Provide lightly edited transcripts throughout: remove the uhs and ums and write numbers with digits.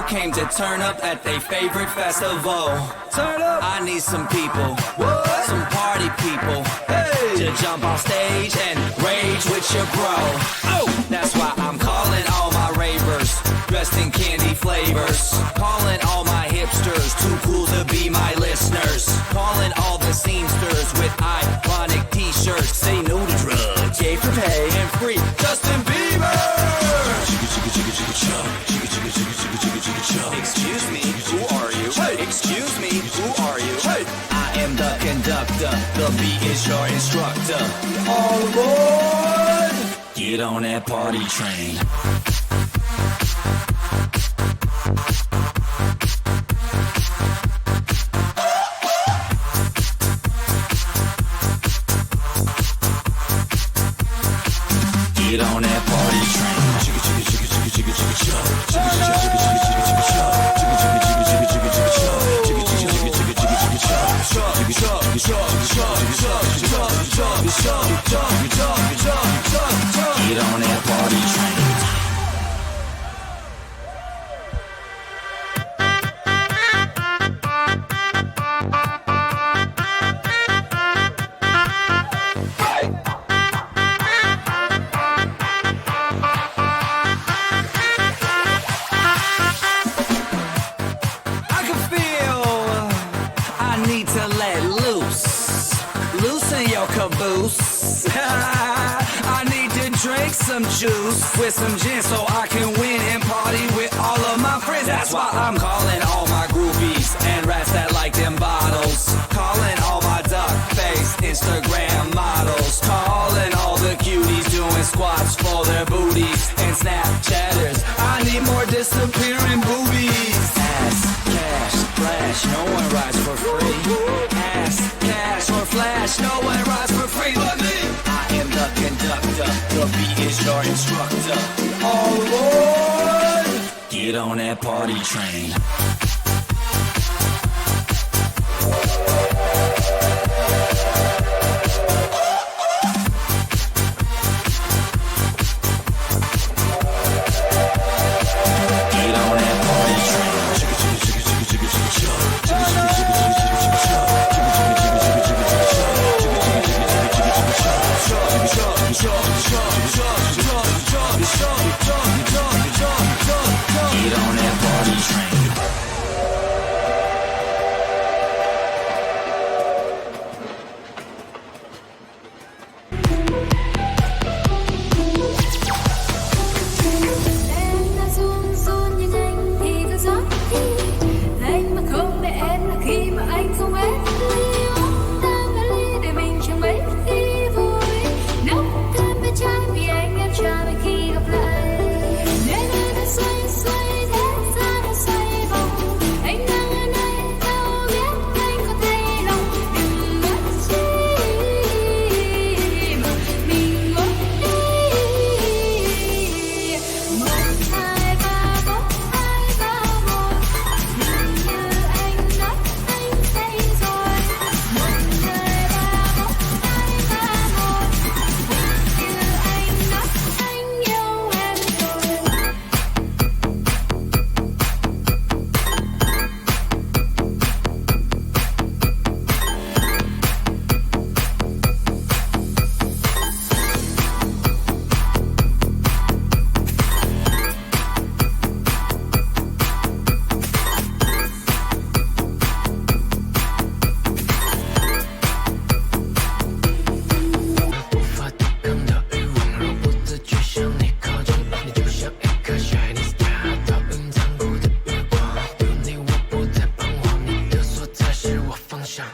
came to turn up at their favorite festival. Turn up. I need some people, some party people, to jump on stage and rage with your bro. Oh, that's why I'm calling all my ravers, dressed in candy flavors. Calling all my hipsters, too cool to be my listeners. Calling all the seamsters with ironic t-shirts. Say no to drugs, yay for pay, and free Justin Bieber. Excuse me, who are you? Excuse me, who are you? I am the conductor, the beat is your instructor. All aboard! Get on that party train. Get on that party train. Get on that party train. I need to drink some juice with some gin so I can win and party with all of my friends. That's why I'm calling all my groupies and rats that like them bottles. Calling all my duck-faced Instagram models. Calling all the cuties doing squats for their booties. And Snapchatters, I need more disappearing boobies. Ass, cash, flash, no one rides for free. Ass, cash, or flash, no one rides for free but me. I am the conductor, the beat is your instructor. All aboard! Get on that party train.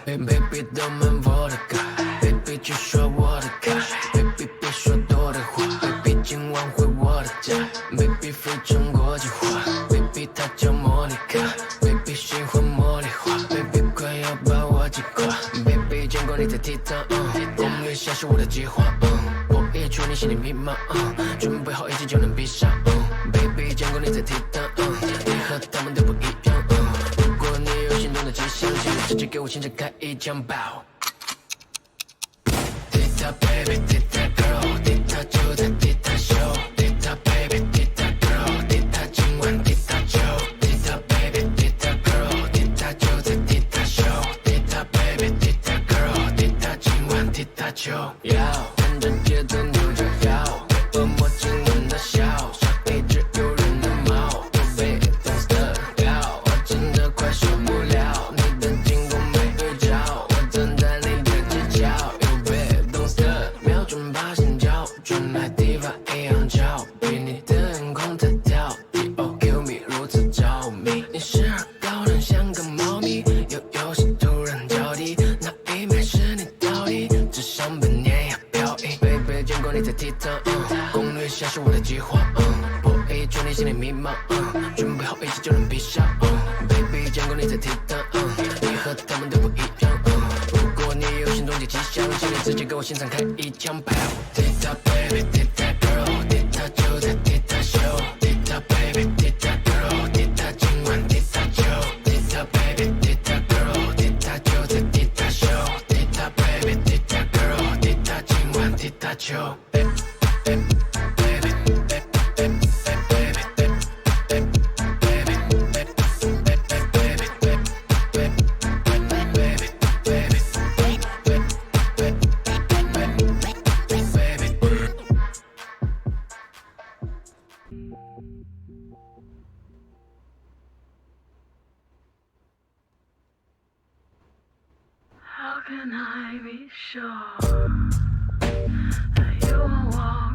Baby 都闷我的卡 Baby 只说我的卡 Baby 别说多的话 Baby 今晚回我的家 Baby 非常国际化 Baby 她叫茉莉卡 Baby 喜欢茉莉花 Baby 快要把我击垮 Baby 见过你在踢踏我月下是我的计划我也出你心里密码准备好一切就能闭上 Baby 见过你在踢踏你和他们都不一样如果你有心动的迹象就直接给我现在开一枪爆踢踏 baby 踢踏 girl 踢踏就在踢踏秀踢踏 baby 踢踏 girl 踢踏今晚踢踏就踢踏球，跟着节奏扭着腰，恶魔惊人的笑，像一只诱人的猫。宝贝 ，don't stop， 我真的快受不了你的进攻没预兆，我站在你的犄角。宝贝 ，don't stop， 瞄准把心跳，传来地发一样翘，比你的眼眶太跳 ，Oh kill me， 如此着迷。你时而高冷像个猫咪，有时突然娇滴，那一面是你到底，只想被碾压飘逸。Baby， 见过你在踢踏，攻略像是我的计划，我已确定心里迷茫，准备好一切就能闭上。Baby， 见过你在踢踏，你和他们都不一样。如果你有心终结迹象，请你直接给我现场开一枪。踢踏 baby， 踢踏 girl， 踢踏就在踢踏秀。踢踏 baby， 踢踏 girl， 踢踏今晚踢踏球。踢踏 baby， 踢踏 girl， 踢踏就在踢踏秀。踢踏 baby， 踢踏 girl， 踢踏今晚踢踏球。How can I be sure that you won't walk